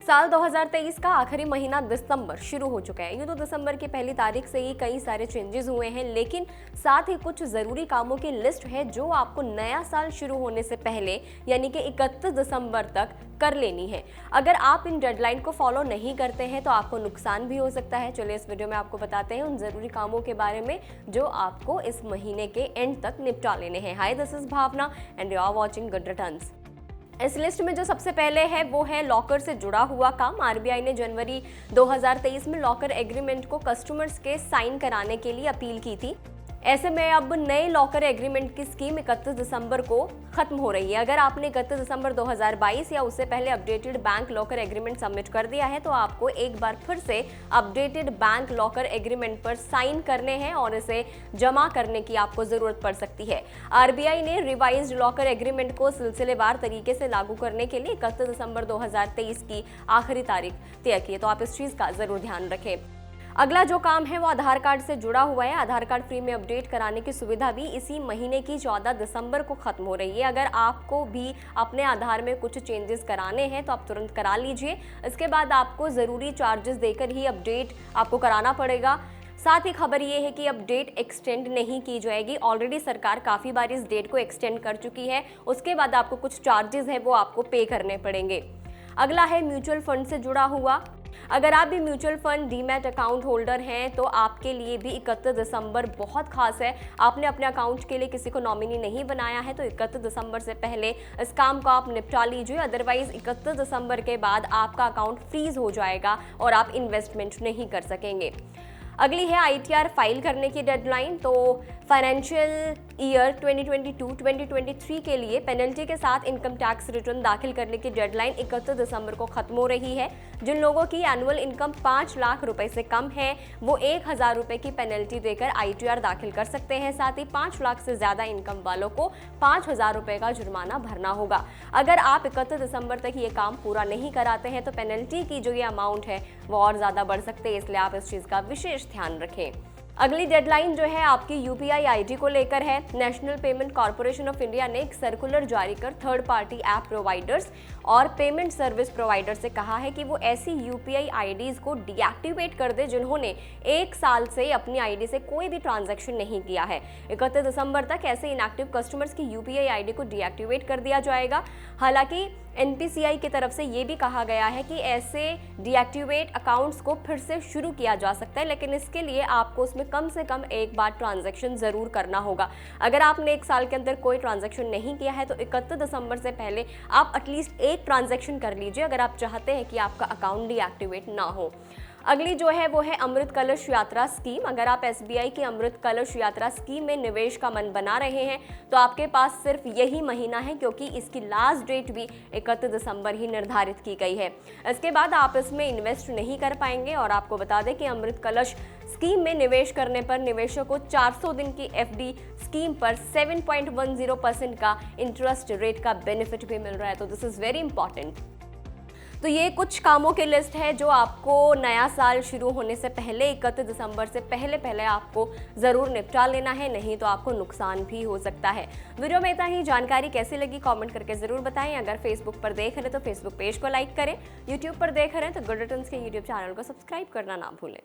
साल 2023 का आखिरी महीना दिसंबर शुरू हो चुका है। यूँ तो दिसंबर की पहली तारीख से ही कई सारे चेंजेस हुए हैं, लेकिन साथ ही कुछ ज़रूरी कामों की लिस्ट है जो आपको नया साल शुरू होने से पहले यानी कि 31 दिसंबर तक कर लेनी है। अगर आप इन डेडलाइन को फॉलो नहीं करते हैं तो आपको नुकसान भी हो सकता है। चलिए इस वीडियो में आपको बताते हैं उन ज़रूरी कामों के बारे में जो आपको इस महीने के एंड तक निपटा लेने हैं। Hi, this is Bhavna and you are watching good returns. इस लिस्ट में जो सबसे पहले है वो है लॉकर से जुड़ा हुआ काम। आरबीआई ने जनवरी 2023 में लॉकर एग्रीमेंट को कस्टमर्स के साइन कराने के लिए अपील की थी। ऐसे में अब नए लॉकर एग्रीमेंट की स्कीम 31 दिसंबर को खत्म हो रही है। अगर आपने 31 दिसंबर 2022 या उससे पहले updated bank locker agreement submit कर दिया है तो आपको एक बार फिर से अपडेटेड बैंक लॉकर एग्रीमेंट पर साइन करने हैं और इसे जमा करने की आपको जरूरत पड़ सकती है। आरबीआई ने रिवाइज्ड लॉकर एग्रीमेंट को सिलसिलेवार तरीके से लागू करने के लिए 31 दिसंबर 2023 की आखिरी तारीख तय की है, तो आप इस चीज का जरूर ध्यान रखें। अगला जो काम है वो आधार कार्ड से जुड़ा हुआ है। आधार कार्ड फ्री में अपडेट कराने की सुविधा भी इसी महीने की 14 दिसंबर को खत्म हो रही है। अगर आपको भी अपने आधार में कुछ चेंजेस कराने हैं तो आप तुरंत करा लीजिए। इसके बाद आपको ज़रूरी चार्जेस देकर ही अपडेट आपको कराना पड़ेगा। साथ ही खबर ये है कि अब डेट एक्सटेंड नहीं की जाएगी। ऑलरेडी सरकार काफ़ी बार इस डेट को एक्सटेंड कर चुकी है। उसके बाद आपको कुछ चार्जेस है वो आपको पे करने पड़ेंगे। अगला है म्यूचुअल फंड से जुड़ा हुआ। अगर आप भी mutual fund demat account holder हैं तो आपके लिए भी 31 दिसंबर बहुत खास है। आपने अपने अकाउंट के लिए किसी को नॉमिनी नहीं बनाया है तो 31 दिसंबर से पहले इस काम को आप निपटा लीजिए। अदरवाइज 31 दिसंबर के बाद आपका अकाउंट फ्रीज हो जाएगा और आप इन्वेस्टमेंट नहीं कर सकेंगे। अगली है आईटीआर फाइल करने की डेडलाइन। तो फाइनेंशियल ईयर 2022-2023 के लिए पेनल्टी के साथ इनकम टैक्स रिटर्न दाखिल करने की डेडलाइन 31 दिसंबर को खत्म हो रही है। जिन लोगों की एनुअल इनकम 5 लाख रुपए से कम है वो 1,000 रुपए की पेनल्टी देकर आईटीआर दाखिल कर सकते हैं। साथ ही 5 लाख से ज्यादा इनकम वालों को 5,000 रुपए का जुर्माना भरना होगा। अगर आप 31 दिसंबर तक ये काम पूरा नहीं कराते हैं तो पेनल्टी की जो ये अमाउंट है वो और ज्यादा बढ़ सकते हैं, इसलिए आप इस चीज का विशेष ध्यान रखें। अगली डेडलाइन जो है आपकी यूपीआई आईडी को लेकर है। National payment corporation of India ने एक सर्कुलर जारी कर थर्ड पार्टी ऐप प्रोवाइडर्स और पेमेंट सर्विस प्रोवाइडर से कहा है कि वो ऐसी यूपीआई आईडीज को डीएक्टिवेट कर दे जिन्होंने 1 साल से अपनी आईडी से कोई भी ट्रांजैक्शन नहीं किया है। 31 दिसंबर तक ऐसे इनएक्टिव कस्टमर्स की यूपीआई आईडी को डीएक्टिवेट कर दिया जाएगा। हालांकि एनपीसीआई की तरफ से ये भी कहा गया है कि ऐसे डीएक्टिवेट अकाउंट्स को फिर से शुरू किया जा सकता है, लेकिन इसके लिए आपको उसमें कम से कम एक बार ट्रांजैक्शन जरूर करना होगा। अगर आपने 1 साल के अंदर कोई ट्रांजैक्शन नहीं किया है तो 31 दिसंबर से पहले आप एटलीस्ट एक ट्रांजैक्शन कर लीजिए अगर आप चाहते हैं कि आपका अकाउंट डीएक्टिवेट ना हो। अगली जो है वो है अमृत कलश यात्रा स्कीम। अगर आप एसबीआई की अमृत कलश यात्रा स्कीम में निवेश का मन बना रहे हैं तो आपके पास सिर्फ यही महीना है, क्योंकि इसकी लास्ट डेट भी 31 दिसंबर ही निर्धारित की गई है। इसके बाद आप इसमें इन्वेस्ट नहीं कर पाएंगे। और आपको बता दें कि अमृत कलश स्कीम में निवेश करने पर निवेशक को 400 दिन की एफडी स्कीम पर 7.10% का इंटरेस्ट रेट का बेनिफिट भी मिल रहा है। तो दिस इज वेरी इंपॉर्टेंट। तो ये कुछ कामों की लिस्ट है जो आपको नया साल शुरू होने से पहले 31 दिसंबर से पहले आपको ज़रूर निपटा लेना है, नहीं तो आपको नुकसान भी हो सकता है। वीडियो में इतना ही। जानकारी कैसी लगी कमेंट करके ज़रूर बताएं। अगर फेसबुक पर देख रहे हैं तो फेसबुक पेज को लाइक करें। यूट्यूब पर देख रहे हैं तो गुड रिटर्न्स के यूट्यूब चैनल को सब्सक्राइब करना ना भूलें।